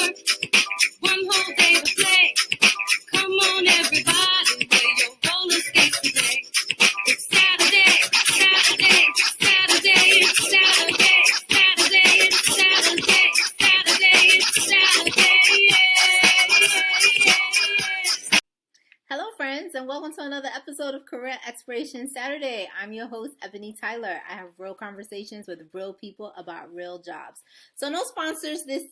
work, one whole day to play. Come on, everybody, wear your roller skates today. It's Saturday, Saturday, Saturday, it's Saturday, Saturday, it's Saturday, Saturday, it's Saturday, yeah. Hello, friends, and welcome to another episode of Career Exploration Saturday. I'm your host, Ebony Tyler. I have real conversations with real people about real jobs. So no sponsors this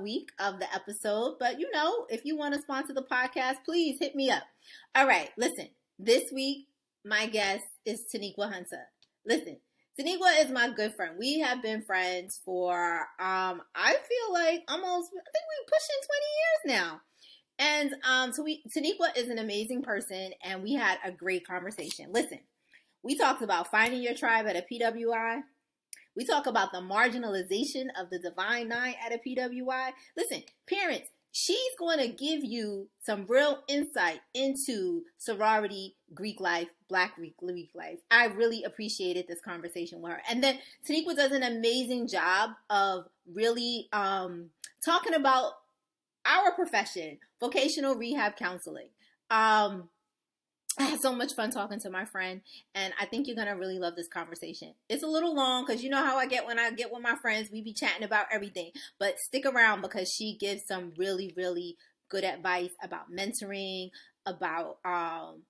week of the episode, but you know, if you want to sponsor the podcast, please hit me up. All right, listen, this week, my guest is Taniqua Hunter. Listen, Taniqua is my good friend. We have been friends for, I feel like I think we're pushing 20 years now. And Taniqua is an amazing person, and we had a great conversation. Listen, we talked about finding your tribe at a PWI. We talk about the marginalization of the Divine Nine at a PWI. Listen, parents, she's going to give you some real insight into sorority, Greek life, Black Greek life. I really appreciated this conversation with her. And then Taniqua does an amazing job of really talking about our profession, vocational rehab counseling. I had so much fun talking to my friend, and I think you're going to really love this conversation. It's a little long because you know how I get when I get with my friends. We be chatting about everything, but stick around because she gives some really, really good advice about mentoring, about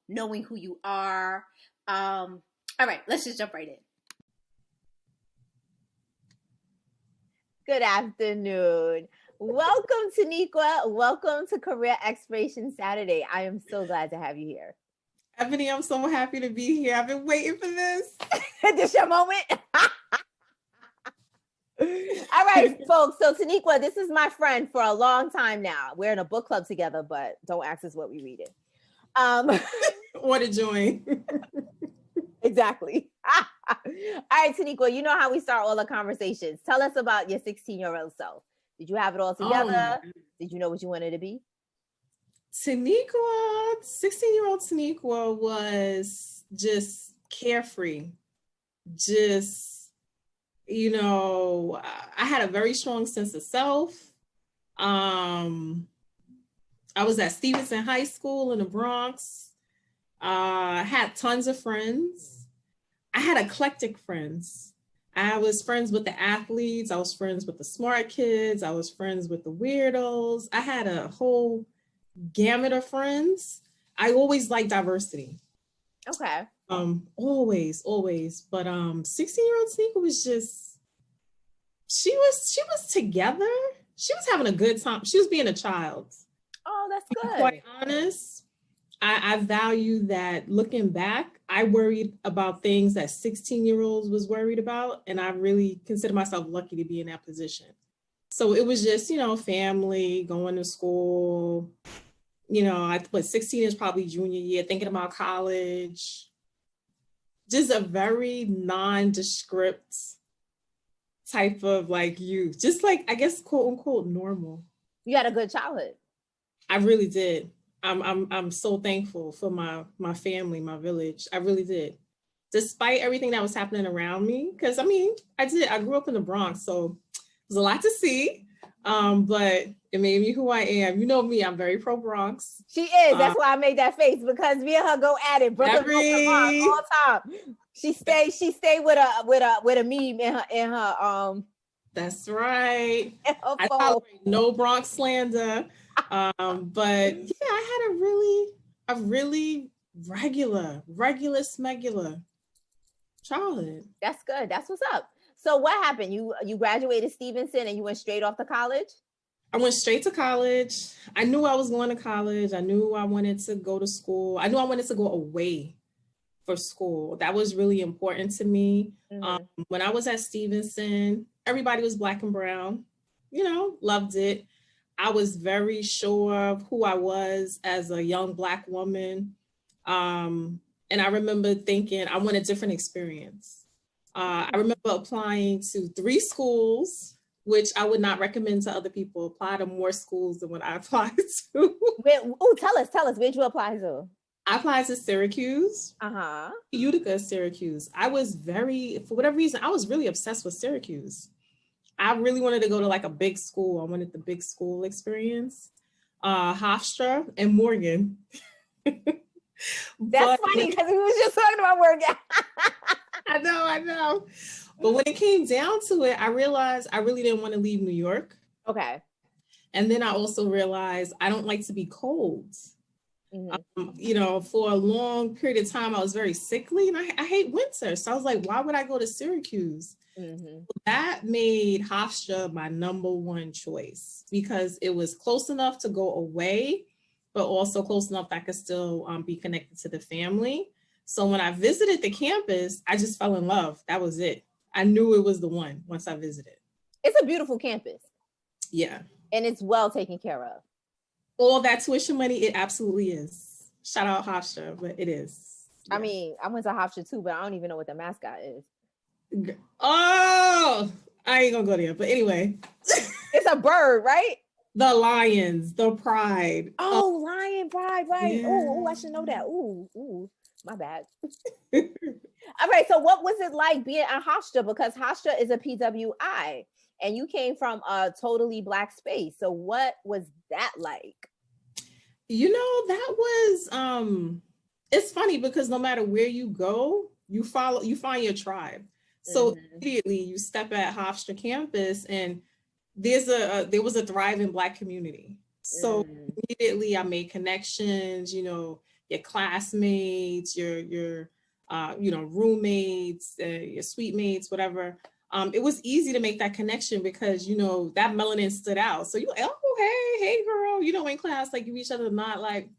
knowing who you are. All right, let's just jump right in. Good afternoon. Welcome, Taniqua. Welcome to Career Exploration Saturday. I am so glad to have you here. Ebony, I'm so happy to be here. I've been waiting for this. This your moment? All right, folks. So Taniqua, this is my friend for a long time now. We're in a book club together, but don't ask us what we read it. What a joy. Exactly. All right, Taniqua, you know how we start all the conversations. Tell us about your 16-year-old self. Did you have it all together? Did you know what you wanted to be? Taniqua, 16-year-old Taniqua was just carefree. Just, you know, I had a very strong sense of self. I was at Stevenson High School in the Bronx. Had tons of friends. I had eclectic friends. I was friends with the athletes. I was friends with the smart kids. I was friends with the weirdos. I had a whole gamut of friends. I always liked diversity. Okay. Always. But 16-year-old Taniqua was just, she was together. She was having a good time. She was being a child. Oh, that's good. To be quite honest, I value that. Looking back, I worried about things that 16-year-olds was worried about, and I really consider myself lucky to be in that position. So it was just, you know, family, going to school. You know, 16 is probably junior year, thinking about college. Just a very nondescript type of like youth, just like, I guess, quote unquote, normal. You had a good childhood. I really did. I'm so thankful for my family, my village. I really did. Despite everything that was happening around me, because I grew up in the Bronx, so there's a lot to see. But it made me who I am. You know me, I'm very pro Bronx. She is. That's why I made that face, because me and her go at it. Brooklyn Bronx all the time. She stayed with a meme in her That's right. I tolerate no Bronx slander. But yeah, I had a really regular smegular childhood. That's good. That's what's up. So what happened? You graduated Stevenson and you went straight off to college? I went straight to college. I knew I was going to college. I knew I wanted to go to school. I knew I wanted to go away for school. That was really important to me. Mm-hmm. When I was at Stevenson, everybody was Black and brown. You know, loved it. I was very sure of who I was as a young Black woman. And I remember thinking I want a different experience. I remember applying to 3 schools, which I would not recommend to other people. Apply to more schools than what I applied to. Tell us, where'd you apply to? I applied to Syracuse, Utica, Syracuse. For whatever reason, I was really obsessed with Syracuse. I really wanted to go to like a big school. I wanted the big school experience. Hofstra and Morgan. That's But funny because we was just talking about Morgan. I know. But when it came down to it, I realized I really didn't want to leave New York. Okay. And then I also realized I don't like to be cold. You know, for a long period of time, I was very sickly and I hate winter. So I was like, why would I go to Syracuse? That made Hofstra my number one choice because it was close enough to go away, but also close enough that I could still be connected to the family. So when I visited the campus, I just fell in love. That was it. I knew it was the one once I visited. It's a beautiful campus. Yeah. And it's well taken care of. All that tuition money, it absolutely is. Shout out Hofstra, but it is. Yeah. I mean, I went to Hofstra too, but I don't even know what the mascot is. Oh, I ain't gonna go there. But anyway. It's a bird, right? The lions, the pride. Oh, lion pride, right. Yeah. Oh, I should know that. Ooh, my bad. All right, so what was it like being at Hofstra? Because Hofstra is a PWI, and you came from a totally Black space. So what was that like? You know, that was it's funny because no matter where you go, you find your tribe. So immediately you step at Hofstra campus and there was a thriving Black community. So immediately I made connections, you know, your classmates, your you know, roommates, your suite mates, whatever. It was easy to make that connection because, you know, that melanin stood out. So you're like, oh, hey girl, you know, in class, like give each other a nod, like,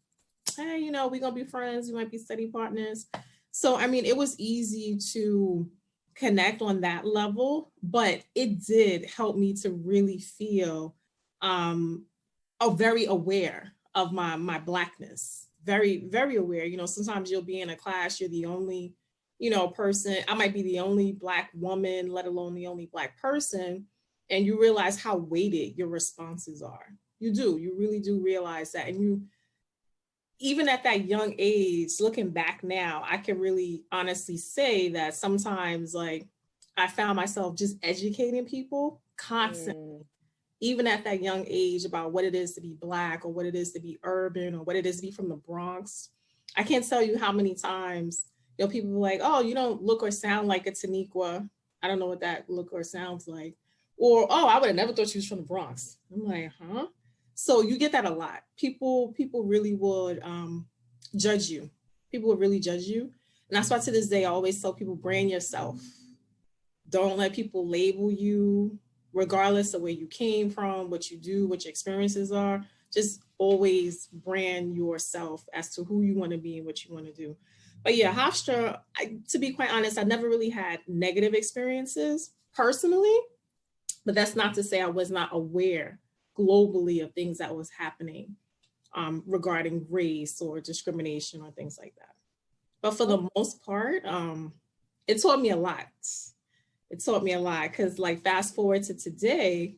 hey, you know, we're gonna be friends, we might be study partners. So I mean, it was easy to connect on that level, but it did help me to really feel very aware of my Blackness. Very, very aware. You know, sometimes you'll be in a class, you're the only, you know, person. I might be the only Black woman, let alone the only Black person. And you realize how weighted your responses are. You do. You really do realize that. And you, even at that young age, looking back now, I can really honestly say that sometimes, like, I found myself just educating people constantly, even at that young age, about what it is to be Black or what it is to be urban or what it is to be from the Bronx. I can't tell you how many times, you know, people were like, oh, you don't look or sound like a Taniqua. I don't know what that look or sounds like. Or, oh, I would have never thought she was from the Bronx. I'm like, huh? So you get that a lot. People really would judge you. People would really judge you. And that's why to this day, I always tell people, brand yourself. Don't let people label you, regardless of where you came from, what you do, what your experiences are. Just always brand yourself as to who you want to be and what you want to do. But yeah, Hofstra, to be quite honest, I never really had negative experiences personally, but that's not to say I was not aware globally of things that was happening regarding race or discrimination or things like that. But for the most part, it taught me a lot. It taught me a lot because, like, fast forward to today,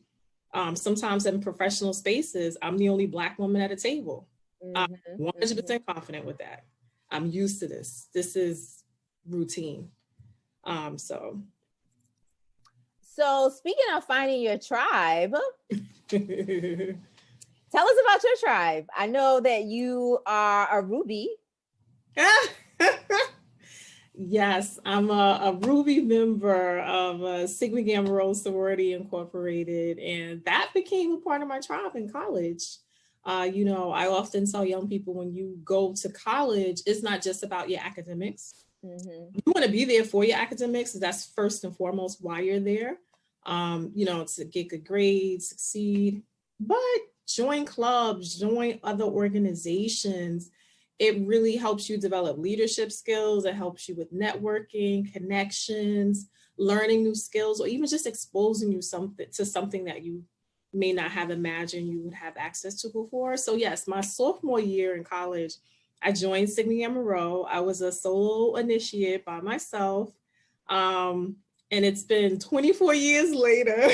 sometimes in professional spaces, I'm the only Black woman at a table. I'm 100% confident with that. I'm used to this. This is routine. So speaking of finding your tribe, tell us about your tribe. I know that you are a Ruby. Yes, I'm a Ruby member of Sigma Gamma Rho Sorority Incorporated, and that became a part of my tribe in college. You know, I often tell young people when you go to college, it's not just about your academics. You want to be there for your academics. That's first and foremost why you're there. You know, to get good grades, succeed, but join clubs, join other organizations. It really helps you develop leadership skills. It helps you with networking, connections, learning new skills, or even just exposing you to something that you may not have imagined you would have access to before. So yes, my sophomore year in college, I joined Sigma Gamma Rho. I was a solo initiate by myself. And it's been 24 years later.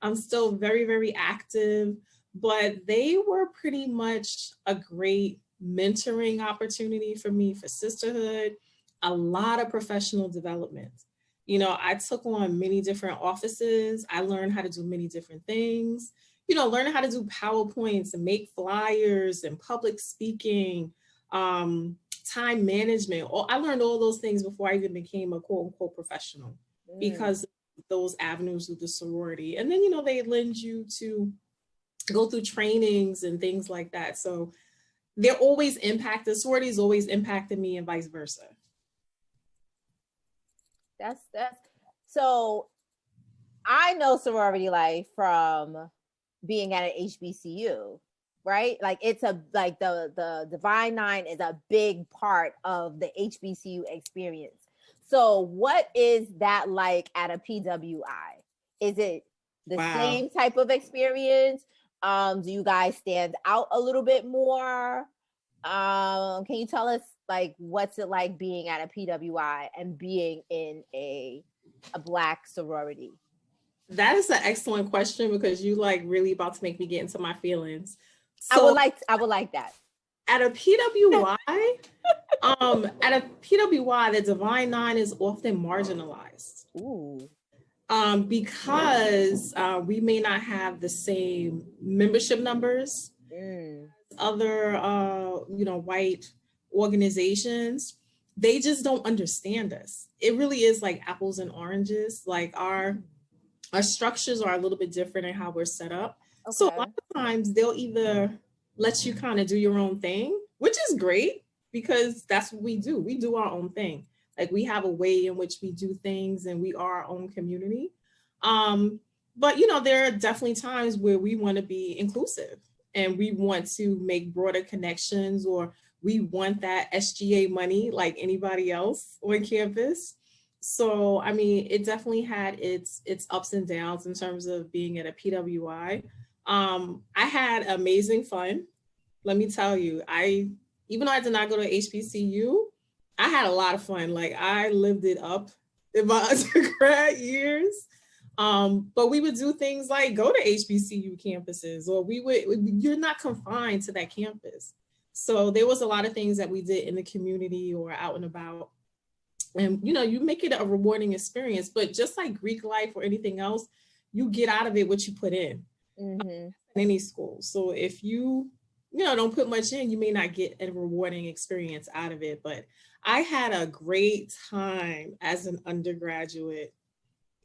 I'm still very, very active, but they were pretty much a great mentoring opportunity for me, for sisterhood, a lot of professional development. I took on many different offices. I learned how to do many different things, learning how to do PowerPoints and make flyers and public speaking, time management. I learned all those things before I even became a quote unquote professional because of those avenues with the sorority. And then, they lend you to go through trainings and things like that. So they're always impacted. Sororities always impacted me and vice versa. That's so I know sorority life from being at an HBCU, right? Like it's the Divine Nine is a big part of the HBCU experience. So what is that like at a PWI? Is it the same type of experience? Do you guys stand out a little bit more? Can you tell us like what's it like being at a PWI and being in a Black sorority? That is an excellent question because you like really about to make me get into my feelings. So, I would like that. At a PWI, the Divine Nine is often marginalized. Ooh. Because we may not have the same membership numbers other white organizations. They just don't understand us. It really is like apples and oranges. Like our structures are a little bit different in how we're set up. Okay. So a lot of times they'll either let you kind of do your own thing, which is great because that's what we do. We do our own thing. Like we have a way in which we do things and we are our own community. But there are definitely times where we want to be inclusive and we want to make broader connections, or we want that SGA money like anybody else on campus. So, I mean, it definitely had its ups and downs in terms of being at a PWI. I had amazing fun. Let me tell you, even though I did not go to HBCU, I had a lot of fun. Like I lived it up in my undergrad years. But we would do things like go to HBCU campuses, or you're not confined to that campus. So there was a lot of things that we did in the community or out and about. And, you make it a rewarding experience, but just like Greek life or anything else, you get out of it what you put in any school. So if you don't put much in, you may not get a rewarding experience out of it. But I had a great time as an undergraduate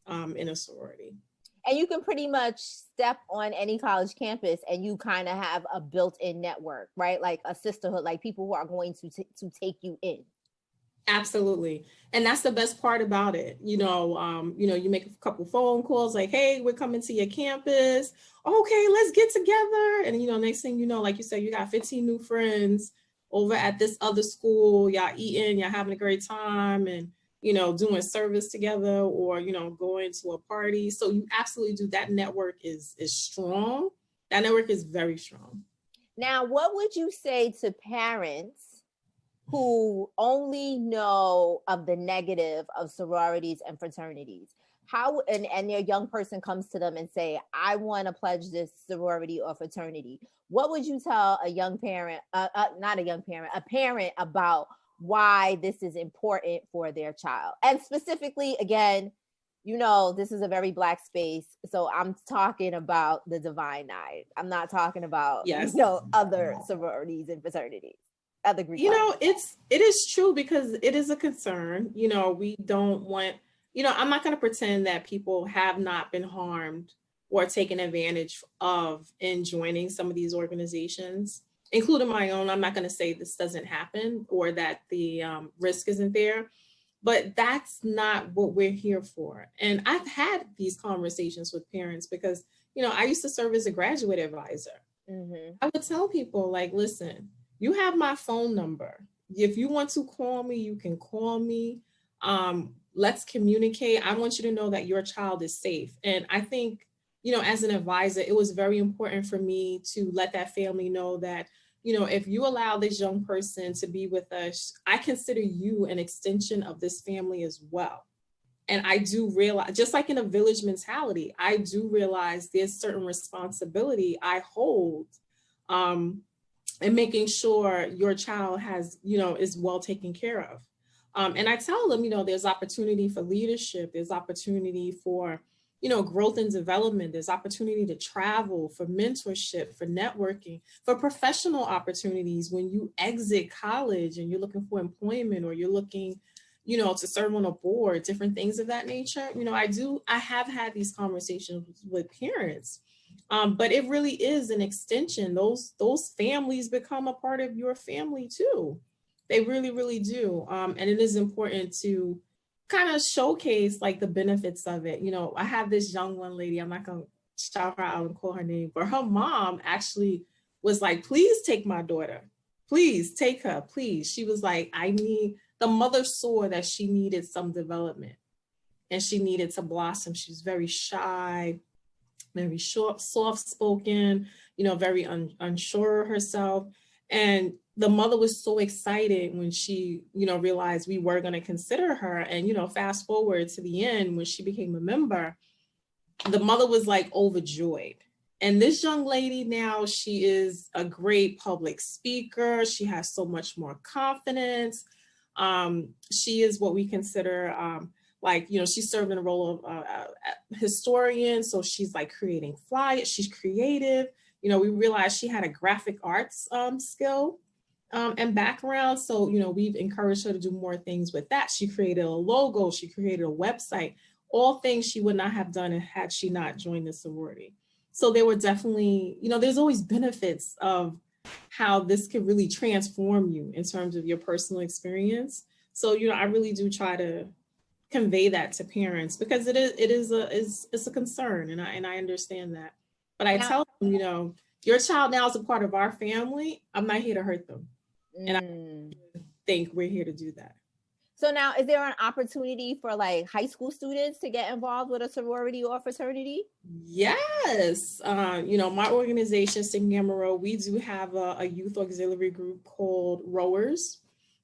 in a sorority. And you can pretty much step on any college campus and you kind of have a built-in network, right? Like a sisterhood, like people who are going to take you in. Absolutely. And that's the best part about it. You make a couple phone calls like, hey, we're coming to your campus. Okay, let's get together. And, next thing you know, like you said, you got 15 new friends over at this other school. Y'all eating, y'all having a great time and, doing service together or, going to a party. So you absolutely do. That network is strong. That network is very strong. Now, what would you say to parents who only know of the negative of sororities and fraternities? How and their young person comes to them and say, I want to pledge this sorority or fraternity. What would you tell a young parent, a parent about why this is important for their child? And specifically, again, this is a very Black space. So I'm talking about the Divine Nine. I'm not talking about, other sororities and fraternities. It is true because it is a concern. We don't want, I'm not going to pretend that people have not been harmed or taken advantage of in joining some of these organizations, including my own. I'm not going to say this doesn't happen or that the risk isn't there, but that's not what we're here for. And I've had these conversations with parents because, I used to serve as a graduate advisor. I would tell people like, listen, you have my phone number. If you want to call me, you can call me. Let's communicate. I want you to know that your child is safe. And I think, as an advisor, it was very important for me to let that family know that, if you allow this young person to be with us, I consider you an extension of this family as well. And I do realize, just like in a village mentality, I do realize there's certain responsibility I hold and making sure your child has, is well taken care of. And I tell them, there's opportunity for leadership, there's opportunity for, growth and development, there's opportunity to travel, for mentorship, for networking, for professional opportunities when you exit college and you're looking for employment, or you're looking, to serve on a board, different things of that nature. I have had these conversations with parents, but it really is an extension. Those families become a part of your family too. They really, really do. And it is important to kind of showcase like the benefits of it. I have this young one lady, I'm not going to shout her out and call her name, but her mom actually was like, please take my daughter. Please take her, please. She was like, the mother saw that she needed some development and she needed to blossom. She was very shy, very short, soft-spoken, very unsure of herself. And the mother was so excited when she, realized we were going to consider her. And, fast forward to the end, when she became a member, the mother was like overjoyed. And this young lady now, she is a great public speaker. She has so much more confidence. She is what we consider, she served in the role of historian. So she's like creating flyers. She's creative. We realized she had a graphic arts skill and background. So, we've encouraged her to do more things with that. She created a logo. She created a website, all things she would not have done had she not joined the sorority. So there were definitely, there's always benefits of how this could really transform you in terms of your personal experience. So, I really do try to convey that to parents, because it's a concern, and I understand that. But I tell them, your child now is a part of our family. I'm not here to hurt them. And I think we're here to do that. So now, is there an opportunity for like high school students to get involved with a sorority or fraternity? Yes. My organization, Sigma Gamma Rho, we do have a youth auxiliary group called Rowers.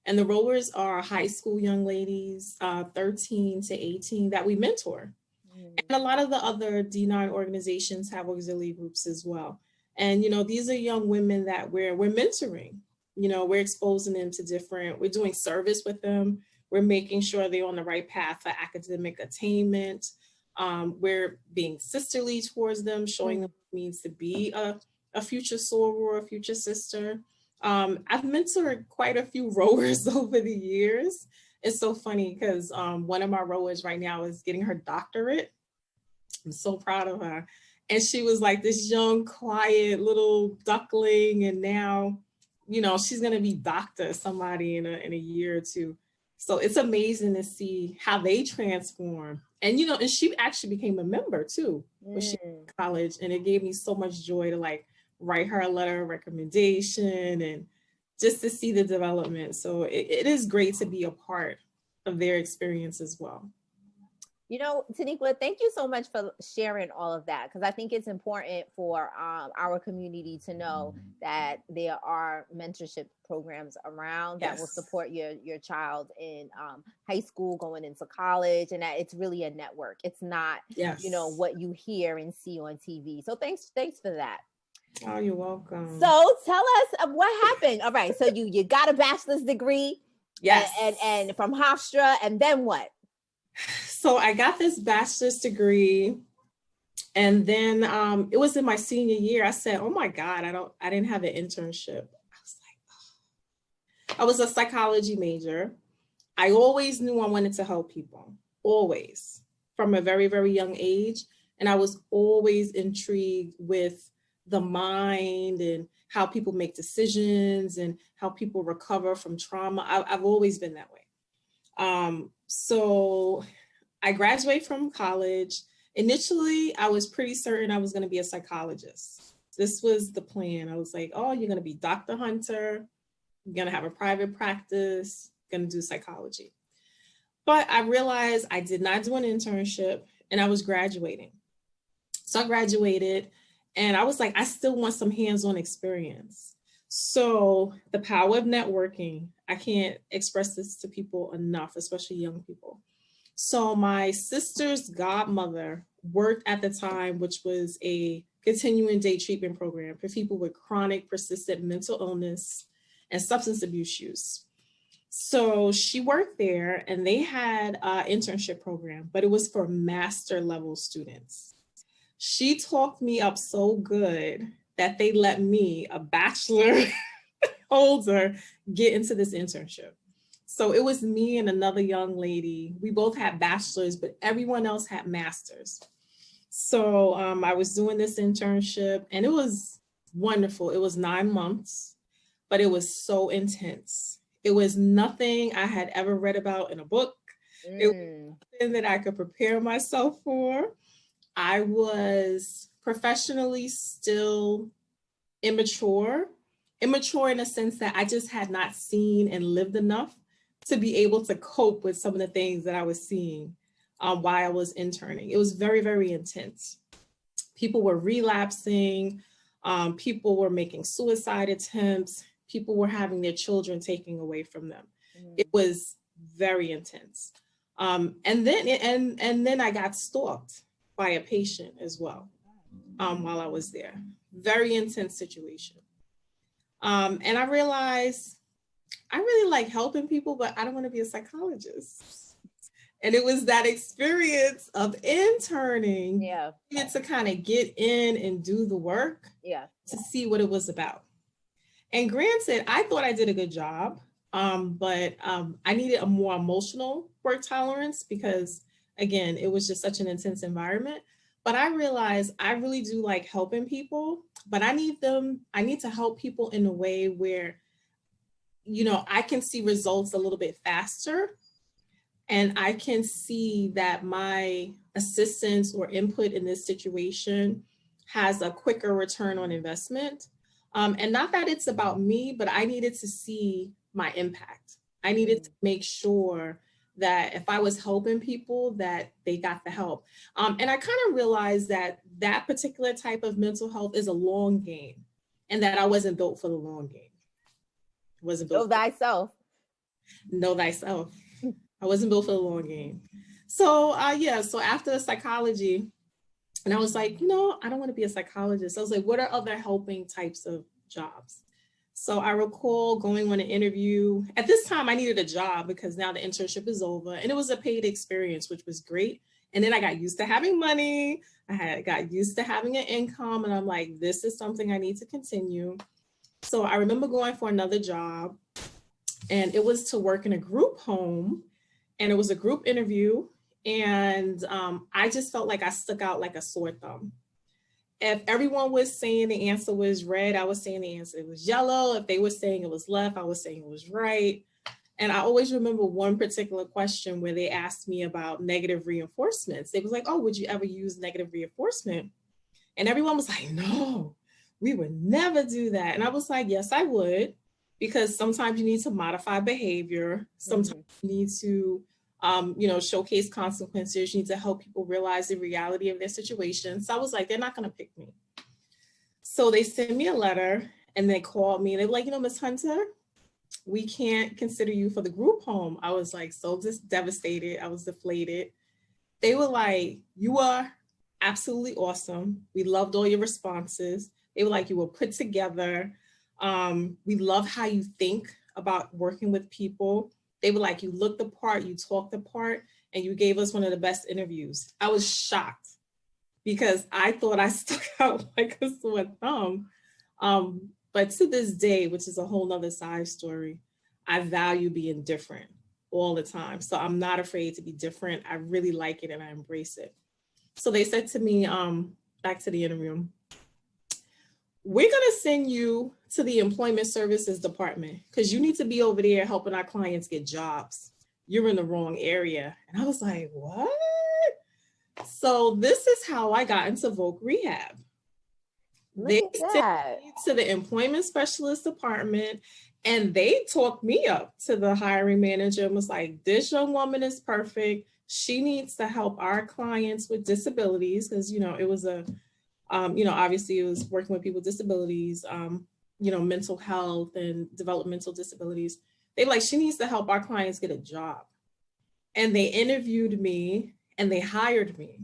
And the Rowers are high school young ladies, 13 to 18, that we mentor. And a lot of the other D9 organizations have auxiliary groups as well. And, these are young women that we're mentoring. We're exposing them to we're doing service with them. We're making sure they're on the right path for academic attainment. We're being sisterly towards them, showing them what it means to be a future soror, a future sister. I've mentored quite a few rowers over the years. It's so funny because one of my rowers right now is getting her doctorate. I'm so proud of her. And she was like this young, quiet little duckling. And now, she's going to be somebody in a year or two. So it's amazing to see how they transform. And, and she actually became a member too when she was in college. And it gave me so much joy to like write her a letter of recommendation and just to see the development. So it is great to be a part of their experience as well. Taniqua, thank you so much for sharing all of that, because I think it's important for our community to know that there are mentorship programs around that will support your child in high school, going into college, and that it's really a network. It's not, what you hear and see on TV. So thanks for that. Oh, you're welcome. So tell us what happened. All right, so you got a bachelor's degree, and from Hofstra, and then what? So I got this bachelor's degree, and then it was in my senior year. I said, oh my God, I didn't have an internship. I was like, oh. I was a psychology major. I always knew I wanted to help people, always, from a very, very young age. And I was always intrigued with the mind and how people make decisions and how people recover from trauma. I've always been that way. So I graduated from college. Initially, I was pretty certain I was going to be a psychologist. This was the plan. I was like, oh, you're going to be Dr. Hunter. You're going to have a private practice, going to do psychology. But I realized I did not do an internship and I was graduating. So I graduated and I was like, I still want some hands-on experience. So the power of networking, I can't express this to people enough, especially young people. So my sister's godmother worked at the time, which was a continuing day treatment program for people with chronic persistent mental illness and substance abuse use. So she worked there and they had an internship program, but it was for master level students. She talked me up so good that they let me, a bachelor holder, get into this internship. So it was me and another young lady. We both had bachelors, but everyone else had masters. So I was doing this internship and it was wonderful. It was 9 months, but it was so intense. It was nothing I had ever read about in a book. It was nothing that I could prepare myself for. I was professionally still immature in a sense that I just had not seen and lived enough to be able to cope with some of the things that I was seeing while I was interning. It was very, very intense. People were relapsing. People were making suicide attempts. People were having their children taken away from them. It was very intense. And then I got stalked by a patient as well while I was there. Very intense situation. And I realized I really like helping people, but I don't want to be a psychologist. And it was that experience of interning to kind of get in and do the work to see what it was about. And granted, I thought I did a good job, but I needed a more emotional work tolerance because, again, it was just such an intense environment. But I realized I really do like helping people, but I need to help people in a way where, you know, I can see results a little bit faster. And I can see that my assistance or input in this situation has a quicker return on investment. And not that it's about me, but I needed to see my impact. I needed to make sure that if I was helping people, that they got the help. And I kind of realized that that particular type of mental health is a long game and that I wasn't built for the long game. Wasn't built. Know thyself. Know thyself. I wasn't built for the long game. So so after psychology, and I was like, you know, I don't want to be a psychologist. I was like, what are other helping types of jobs? So I recall going on an interview. At this time, I needed a job because now the internship is over and it was a paid experience, which was great. And then I got used to having money. Got used to having an income. And I'm like, this is something I need to continue. So I remember going for another job and it was to work in a group home. And it was a group interview. And I just felt like I stuck out like a sore thumb. If everyone was saying the answer was red, I was saying the answer it was yellow. If they were saying it was left, I was saying it was right. And I always remember one particular question where they asked me about negative reinforcements. They was like, oh, would you ever use negative reinforcement? And everyone was like, no, we would never do that. And I was like, yes, I would. Because sometimes you need to modify behavior. Sometimes you need to showcase consequences. You need to help people realize the reality of their situation. So I was like, they're not going to pick me. So they sent me a letter and they called me. They were like, you know, Ms. Hunter, we can't consider you for the group home. I was like, so just devastated. I was deflated. They were like, you are absolutely awesome. We loved all your responses. They were like, you were put together. We love how you think about working with people. They were like, you looked the part, you talked the part, and you gave us one of the best interviews. I was shocked because I thought I stuck out like a sore thumb. But to this day, which is a whole nother side story, I value being different all the time. So I'm not afraid to be different. I really like it and I embrace it. So they said to me, back to the interview, we're going to send you to the employment services department because you need to be over there helping our clients get jobs. You're in the wrong area. And I was like, what? So this is how I got into Voc Rehab. They sent me to the employment specialist department and they talked me up to the hiring manager and was like, this young woman is perfect. She needs to help our clients with disabilities because, you know, it was obviously it was working with people with disabilities, mental health and developmental disabilities. They were like, she needs to help our clients get a job. And they interviewed me and they hired me.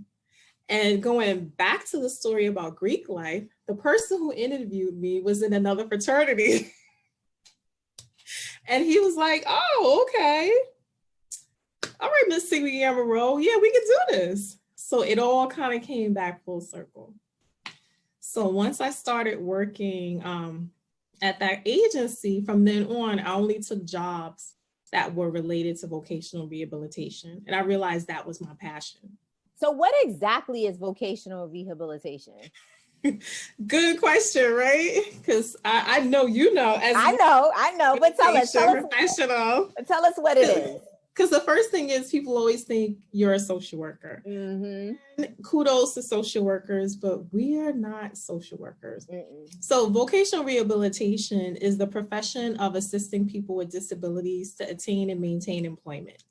And going back to the story about Greek life, the person who interviewed me was in another fraternity. And he was like, oh, okay. All right, Miss Sigrid Yamaro, yeah, we can do this. So it all kind of came back full circle. So once I started working at that agency, from then on, I only took jobs that were related to vocational rehabilitation. And I realized that was my passion. So what exactly is vocational rehabilitation? Good question, right? Because I know you know. As I know, but tell us what it is. Because the first thing is people always think you're a social worker. Mm-hmm. And kudos to social workers, but we are not social workers. Mm-mm. So vocational rehabilitation is the profession of assisting people with disabilities to attain and maintain employment.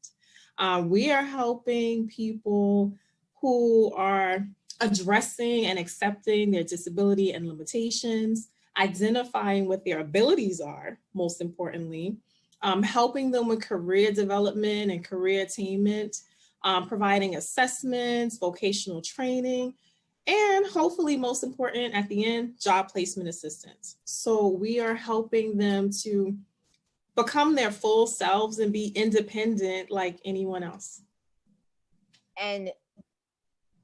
We are helping people who are addressing and accepting their disability and limitations, identifying what their abilities are, most importantly, helping them with career development and career attainment, providing assessments, vocational training, and hopefully most important at the end, job placement assistance. So we are helping them to become their full selves and be independent like anyone else. And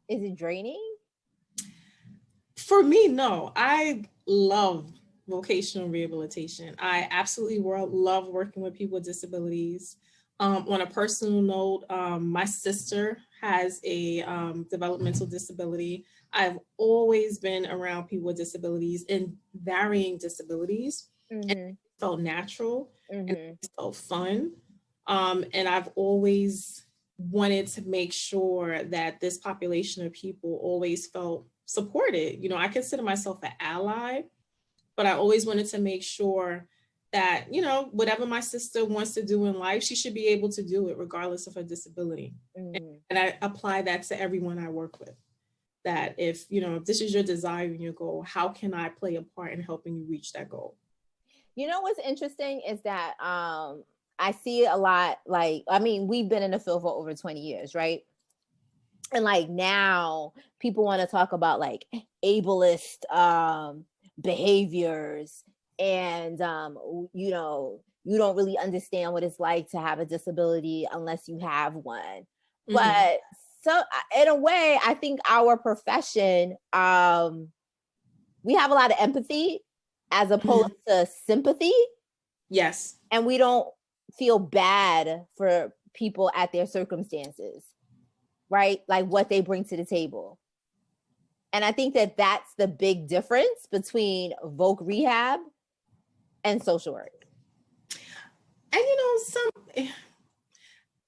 is it draining? For me, no. I love vocational rehabilitation. I absolutely love working with people with disabilities. On a personal note, my sister has a developmental disability. I've always been around people with disabilities and varying disabilities. Mm-hmm. And it felt natural. Mm-hmm. And it felt fun. And I've always wanted to make sure that this population of people always felt supported. You know, I consider myself an ally, but I always wanted to make sure that, you know, whatever my sister wants to do in life, she should be able to do it regardless of her disability. Mm-hmm. And I apply that to everyone I work with. That if, you know, if this is your desire and your goal, how can I play a part in helping you reach that goal? You know, what's interesting is that I see a lot, like, I mean, we've been in the field for over 20 years, right? And like now people want to talk about like ableist behaviors and, you know, you don't really understand what it's like to have a disability unless you have one. Mm-hmm. But so in a way, I think our profession, we have a lot of empathy as opposed to sympathy. Yes. And we don't feel bad for people at their circumstances, right? Like what they bring to the table. And I think that that's the big difference between voc rehab and social work. And, you know,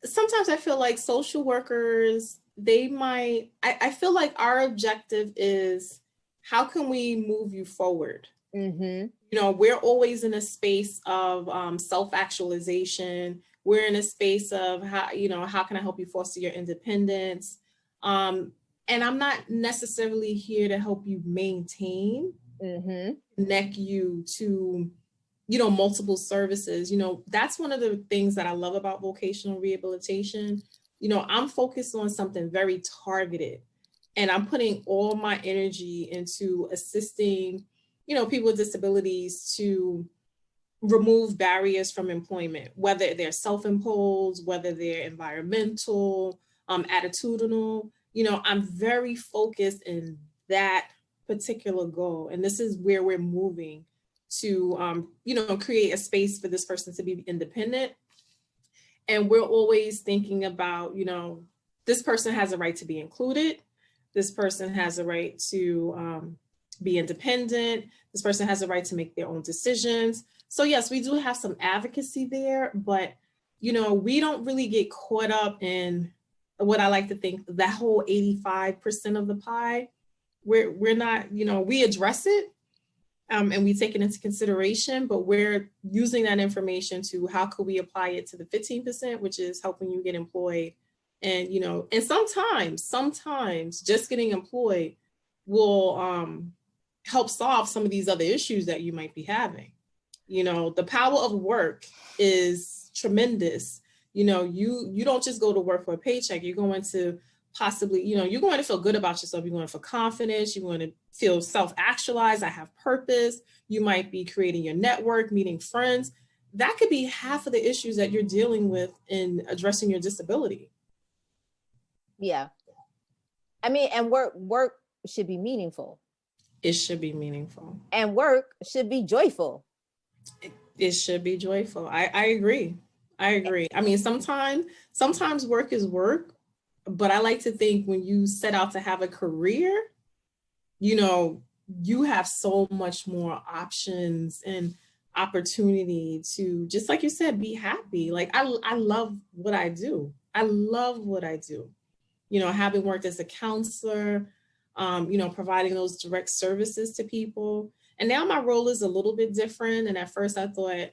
sometimes I feel like social workers, they might, I feel like our objective is, how can we move you forward? Mm-hmm. You know, we're always in a space of self-actualization. We're in a space of how, you know, how can I help you foster your independence? And I'm not necessarily here to help you maintain, connect you to, you know, multiple services. You know, that's one of the things that I love about vocational rehabilitation. You know, I'm focused on something very targeted, and I'm putting all my energy into assisting, you know, people with disabilities to remove barriers from employment, whether they're self-imposed, whether they're environmental, attitudinal. You know, I'm very focused in that particular goal. And this is where we're moving to, you know, create a space for this person to be independent. And we're always thinking about, you know, this person has a right to be included. This person has a right to be independent. This person has a right to make their own decisions. So yes, we do have some advocacy there, but, you know, we don't really get caught up in what I like to think, that whole 85% of the pie. We're not, you know, we address it and we take it into consideration, but we're using that information to how could we apply it to the 15%, which is helping you get employed. And, you know, and sometimes just getting employed will help solve some of these other issues that you might be having. You know, the power of work is tremendous. You know, you don't just go to work for a paycheck. You're going to possibly, you know, you're going to feel good about yourself. You're going to feel confidence. You're going to feel self-actualized. I have purpose. You might be creating your network, meeting friends. that could be half of the issues that you're dealing with in addressing your disability. Yeah. I mean, and work should be meaningful. It should be meaningful. And work should be joyful. It should be joyful. I agree. I agree. I mean, sometimes work is work, but I like to think when you set out to have a career, you know, you have so much more options and opportunity to, just like you said, be happy. Like I love what I do. I love what I do. You know, having worked as a counselor, you know, providing those direct services to people. And now my role is a little bit different. And at first I thought,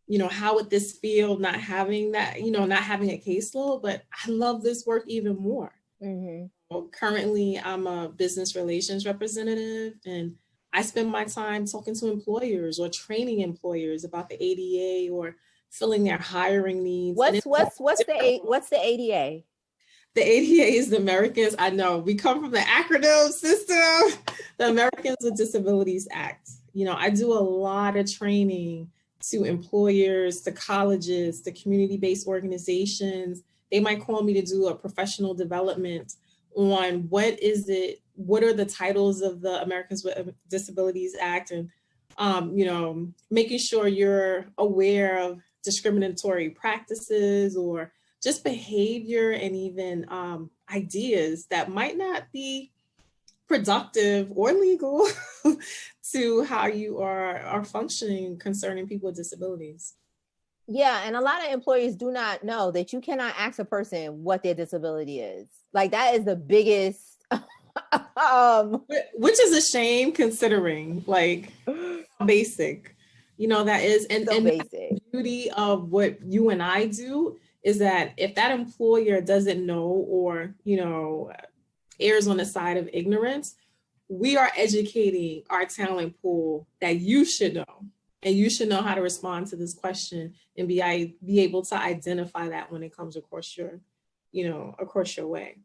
you know, how would this feel not having that, you know, not having a caseload, but I love this work even more. Mm-hmm. Well, currently I'm a business relations representative, and I spend my time talking to employers or training employers about the ADA or filling their hiring needs. What's the ADA? The ADA is the Americans, I know, we come from the acronym system, the Americans with Disabilities Act. You know, I do a lot of training to employers, to colleges, to community-based organizations. They might call me to do a professional development on what are the titles of the Americans with Disabilities Act, and, you know, making sure you're aware of discriminatory practices or just behavior and even ideas that might not be productive or legal to how you are functioning concerning people with disabilities. Yeah, and a lot of employers do not know that you cannot ask a person what their disability is. Like, that is the biggest which is a shame considering like basic, you know, that is. And basic. The beauty of what you and I do is that if that employer doesn't know or, you know, errs on the side of ignorance, we are educating our talent pool that you should know. And you should know how to respond to this question and be able to identify that when it comes across your way.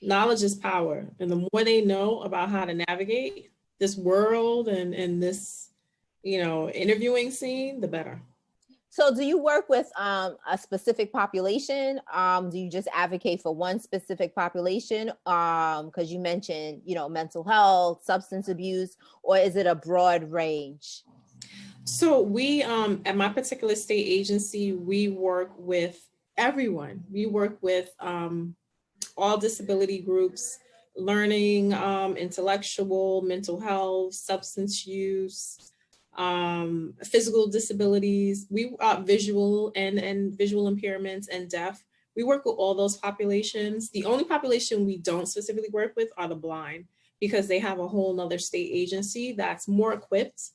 Knowledge is power. And the more they know about how to navigate this world and this, you know, interviewing scene, the better. So do you work with a specific population? Do you just advocate for one specific population? Because you mentioned, you know, mental health, substance abuse, or is it a broad range? So we, at my particular state agency, we work with everyone. We work with all disability groups, learning, intellectual, mental health, substance use, physical disabilities, we visual and visual impairments and deaf. We work with all those populations. The only population we don't specifically work with are the blind, because they have a whole nother state agency that's more equipped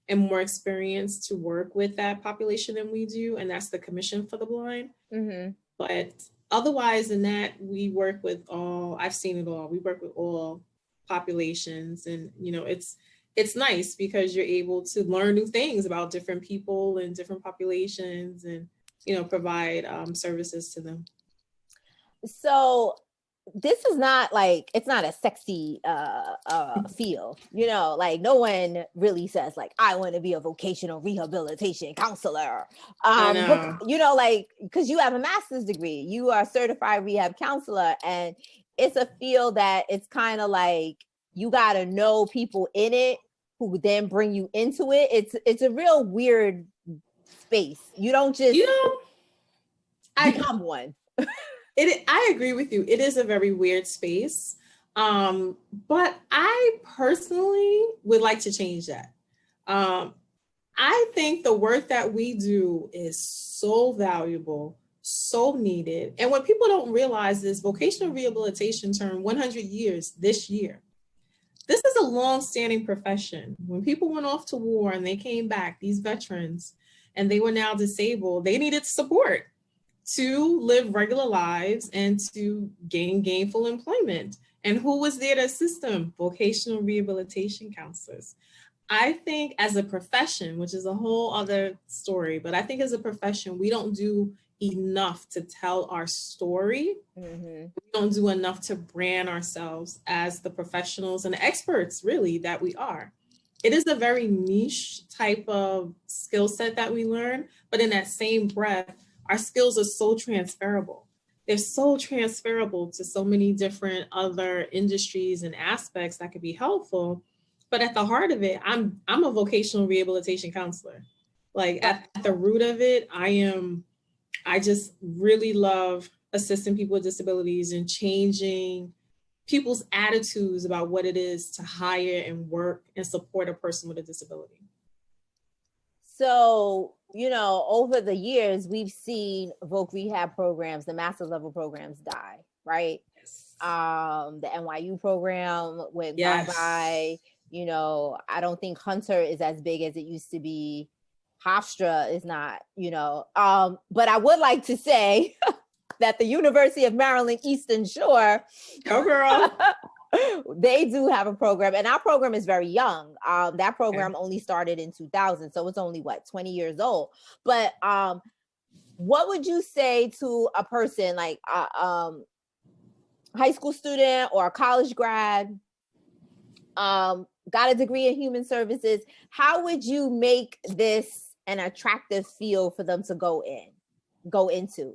and more experienced to work with that population than we do. And that's the Commission for the Blind. Mm-hmm. But otherwise than that, we work with all, I've seen it all. We work with all populations, and, you know, it's nice because you're able to learn new things about different people and different populations, and, you know, provide services to them. So this is not like, it's not a sexy field, you know, like no one really says like, I want to be a vocational rehabilitation counselor. But, you know, like, because you have a master's degree, you are a certified rehab counselor, and it's a field that it's kind of like, you got to know people in it who then bring you into it. It's a real weird space. You don't just, you know, become one. I agree with you. It is a very weird space. But I personally would like to change that. I think the work that we do is so valuable, so needed. And what people don't realize is vocational rehabilitation turned 100 years this year. This is a long-standing profession. When people went off to war and they came back, these veterans, and they were now disabled, they needed support to live regular lives and to gain gainful employment. And who was there to assist them? Vocational rehabilitation counselors. I think as a profession, which is a whole other story, but I think as a profession, we don't do enough to tell our story. Mm-hmm. We don't do enough to brand ourselves as the professionals and the experts, really, that we are. it is a very niche type of skill set that we learn, but in that same breath, our skills are so transferable. They're so transferable to so many different other industries and aspects that could be helpful. But at the heart of it, I'm a vocational rehabilitation counselor. Like at the root of it, I just really love assisting people with disabilities and changing people's attitudes about what it is to hire and work and support a person with a disability. So, you know, over the years, we've seen voc rehab programs, the master level programs die, right? Yes. The NYU program went Yes. bye-bye. You know, I don't think Hunter is as big as it used to be. Hofstra is not, you know, but I would like to say that the University of Maryland Eastern Shore, Go girl. they do have a program, and our program is very young. That program only started in 2000, so it's only 20 years old. But what would you say to a person like high school student or a college grad, got a degree in human services? How would you make this an attractive field for them to go into?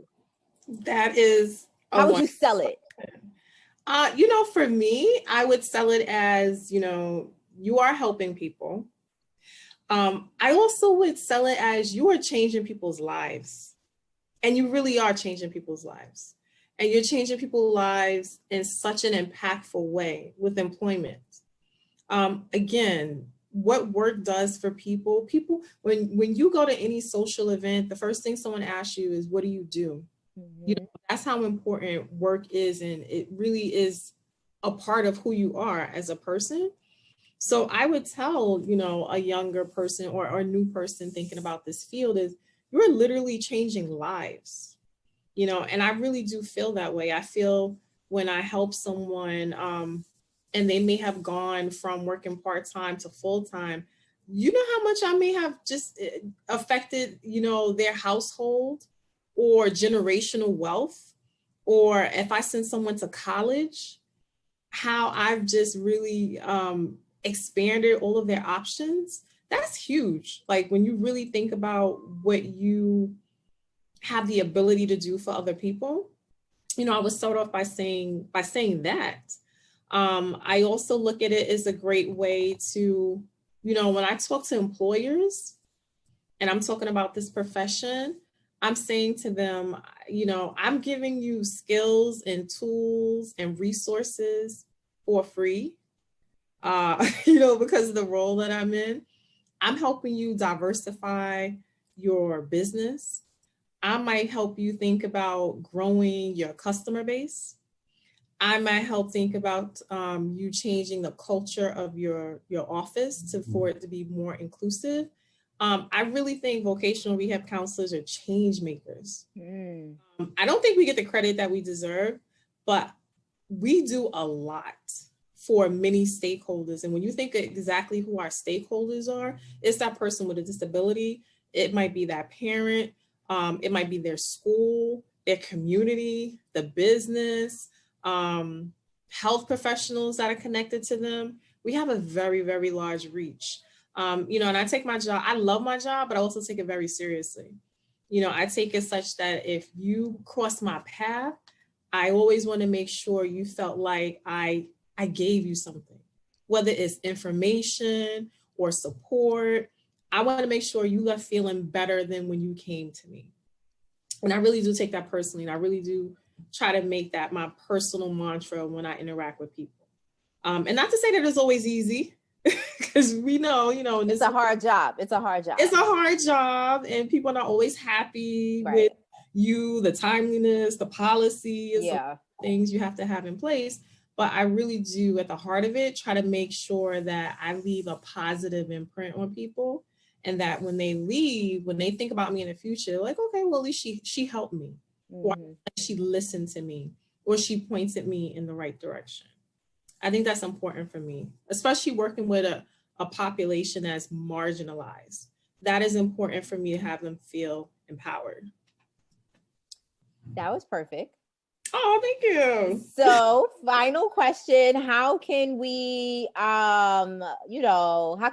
That is how would you sell it? You know, for me, I would sell it as, you know, you are helping people. I also would sell it as you are changing people's lives. And you really are changing people's lives. And you're changing people's lives in such an impactful way with employment. Again, what work does for people, when you go to any social event, the first thing someone asks you is, what do you do? You know, that's how important work is, and it really is a part of who you are as a person. So I would tell, you know, a younger person or a new person thinking about this field is you're literally changing lives, you know, and I really do feel that way. I feel when I help someone and they may have gone from working part-time to full-time, you know how much I may have just affected, you know, their household or generational wealth, or if I send someone to college, how I've just really expanded all of their options. That's huge. Like when you really think about what you have the ability to do for other people, you know, I would start off by saying that. I also look at it as a great way to, you know, when I talk to employers and I'm talking about this profession, I'm saying to them, you know, I'm giving you skills and tools and resources for free, you know, because of the role that I'm in. I'm helping you diversify your business. I might help you think about growing your customer base. I might help think about you changing the culture of your office for it to be more inclusive. I really think vocational rehab counselors are change makers. I don't think we get the credit that we deserve, but we do a lot for many stakeholders. And when you think exactly who our stakeholders are, it's that person with a disability. It might be that parent. It might be their school, their community, the business, health professionals that are connected to them. We have a very, very large reach. You know, and I take my job, I love my job, but I also take it very seriously. You know, I take it such that if you cross my path, I always want to make sure you felt like I gave you something, whether it's information or support. I want to make sure you left feeling better than when you came to me. And I really do take that personally. And I really do try to make that my personal mantra when I interact with people. And not to say that it's always easy, because we know, you know, it's a hard job. It's a hard job. It's a hard job, and people are not always happy with you, the timeliness, the policies, things you have to have in place. But I really do, at the heart of it, try to make sure that I leave a positive imprint on people, and that when they leave, when they think about me in the future, they're like, okay, well, at least she helped me, or she listened to me, or she pointed me in the right direction. I think that's important for me, especially working with a population that's marginalized. That is important for me to have them feel empowered. That was perfect. Oh, thank you. So, final question, how can we how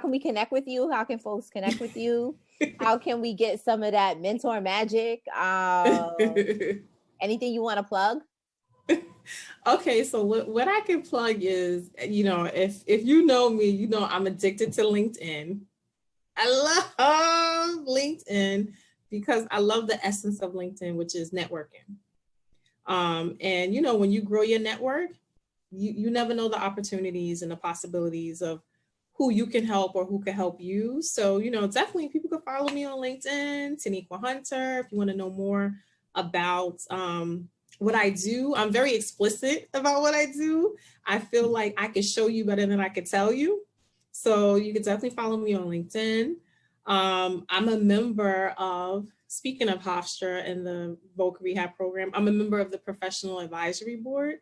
can we connect with you? How can folks connect with you? How can we get some of that mentor magic? Anything you want to plug? Okay, so what I can plug is, if you know me, I'm addicted to LinkedIn. I love LinkedIn because I love the essence of LinkedIn, which is networking. And when you grow your network, you never know the opportunities and the possibilities of who you can help or who can help you. So, definitely people can follow me on LinkedIn, Taniqua Hunter, if you want to know more about what I do. I'm very explicit about what I do. I feel like I can show you better than I could tell you. So you can definitely follow me on LinkedIn. I'm a member of, speaking of Hofstra and the Voc Rehab program, I'm a member of the Professional Advisory Board.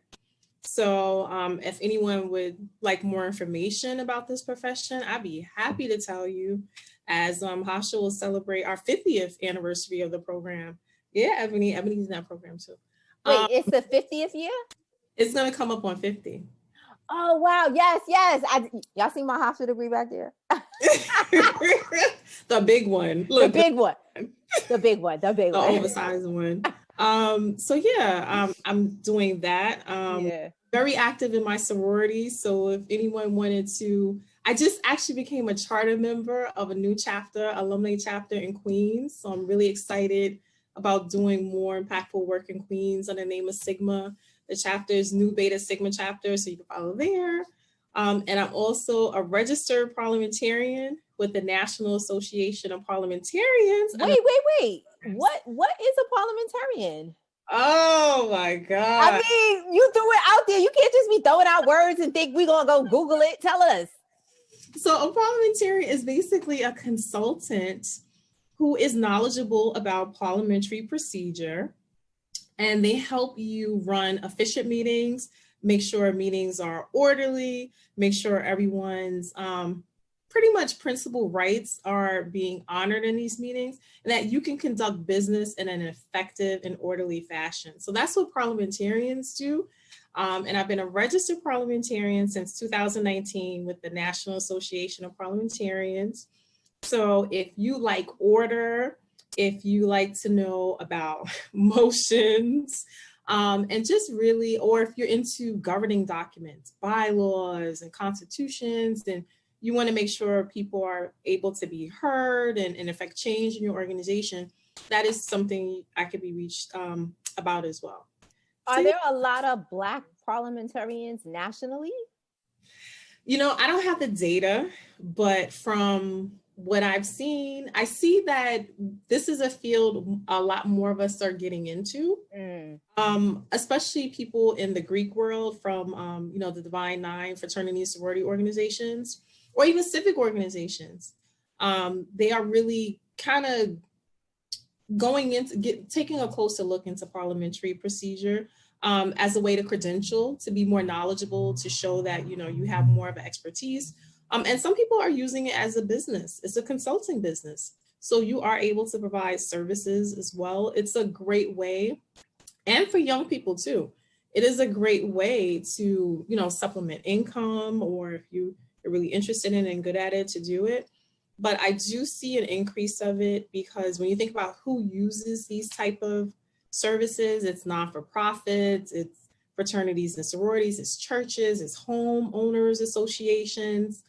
So if anyone would like more information about this profession, I'd be happy to tell you, as Hofstra will celebrate our 50th anniversary of the program. Yeah, Ebony's in that program too. Wait, it's the 50th year? It's going to come up on 50. Oh, wow. Yes. Y'all see my Hofstra degree back there? The big one. Look, the big one. The oversized one. So yeah, I'm doing that. Very active in my sorority. So if anyone wanted to, I just actually became a charter member of a new chapter, alumni chapter in Queens. So I'm really excited about doing more impactful work in Queens under the name of Sigma. The chapter is New Beta Sigma chapter, so you can follow there. And I'm also a registered parliamentarian with the National Association of Parliamentarians. Wait. What is a parliamentarian? Oh my God. I mean, you threw it out there. You can't just be throwing out words and think we're going to go Google it. Tell us. So a parliamentarian is basically a consultant who is knowledgeable about parliamentary procedure, and they help you run efficient meetings, make sure meetings are orderly, make sure everyone's pretty much principal rights are being honored in these meetings, and that you can conduct business in an effective and orderly fashion. So that's what parliamentarians do. And I've been a registered parliamentarian since 2019 with the National Association of Parliamentarians. So if you like order, if you like to know about motions, and just really, or if you're into governing documents, bylaws and constitutions, then you want to make sure people are able to be heard and affect change in your organization, that is something I could be reached about as well. Are there a lot of Black parliamentarians nationally? I don't have the data, but from what I've seen, I see that this is a field a lot more of us are getting into, especially people in the Greek world from, the Divine Nine fraternity and sorority organizations, or even civic organizations. They are really kind of going into taking a closer look into parliamentary procedure as a way to credential, to be more knowledgeable, to show that, you have more of an expertise. And some people are using it as a business. It's a consulting business. So you are able to provide services as well. It's a great way, and for young people too. It is a great way to, supplement income, or if you're really interested in it and good at it, to do it. But I do see an increase of it because when you think about who uses these type of services, it's not-for-profits, it's fraternities and sororities, it's churches, it's homeowners associations,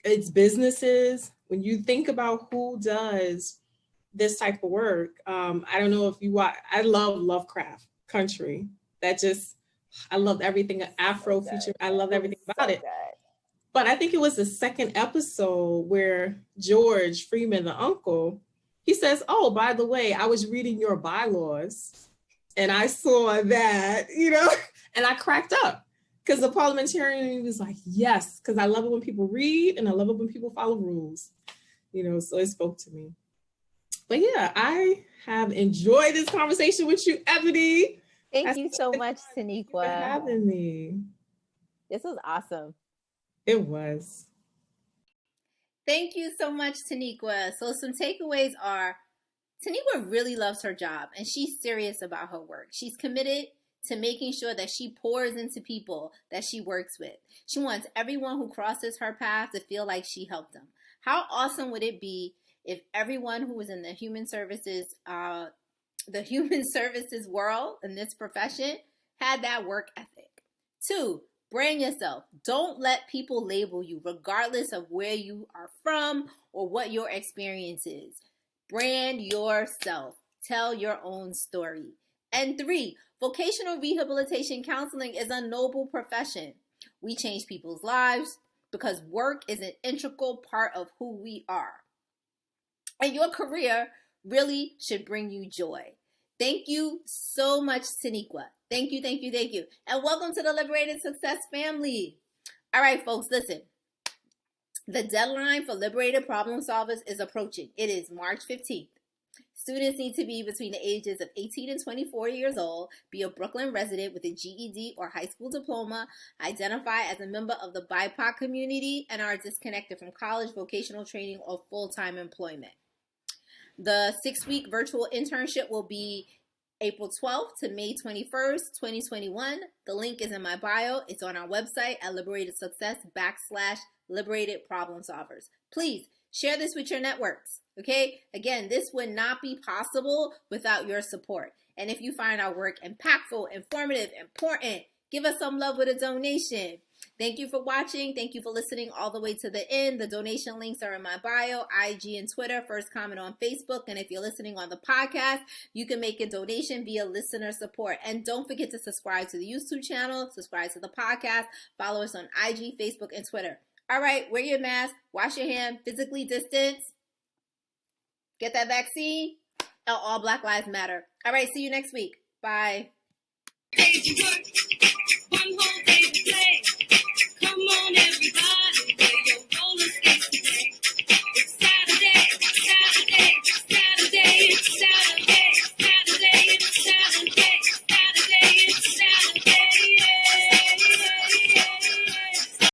it's businesses. When you think about who does this type of work, I don't know if you watch, I love Lovecraft Country. I loved everything, Afro feature. I loved everything about it. But I think it was the second episode where George Freeman, the uncle, he says, "Oh, by the way, I was reading your bylaws and I saw that, and I cracked up." Because the parliamentarian was like, "Yes," because I love it when people read and I love it when people follow rules, so it spoke to me. But yeah, I have enjoyed this conversation with you, Ebony. Thank you so much, Taniqua, for having me. This was awesome. It was. Thank you so much, Taniqua. So some takeaways are Taniqua really loves her job, and she's serious about her work. She's committed to making sure that she pours into people that she works with. She wants everyone who crosses her path to feel like she helped them. How awesome would it be if everyone who was in the human services world in this profession had that work ethic? 2, brand yourself. Don't let people label you regardless of where you are from or what your experience is. Brand yourself. Tell your own story. And 3, vocational rehabilitation counseling is a noble profession. We change people's lives because work is an integral part of who we are. And your career really should bring you joy. Thank you so much, Taniqua. Thank you, thank you, thank you. And welcome to the Liberated Success family. All right, folks, listen. The deadline for Liberated Problem Solvers is approaching. It is March 15th. Students need to be between the ages of 18 and 24 years old, be a Brooklyn resident with a GED or high school diploma, identify as a member of the BIPOC community, and are disconnected from college, vocational training, or full-time employment. The 6-week virtual internship will be April 12th to May 21st, 2021. The link is in my bio. It's on our website at liberatedsuccess.com/liberated problem solvers. Please share this with your networks. Okay? Again, this would not be possible without your support. And if you find our work impactful, informative, important, give us some love with a donation. Thank you for watching. Thank you for listening all the way to the end. The donation links are in my bio, IG and Twitter, first comment on Facebook. And if you're listening on the podcast, you can make a donation via listener support. And don't forget to subscribe to the YouTube channel, subscribe to the podcast, follow us on IG, Facebook, and Twitter. All right, wear your mask, wash your hand, physically distance, get that vaccine, and all Black Lives Matter. All right, see you next week. Bye. One whole day to play. Come on, everybody.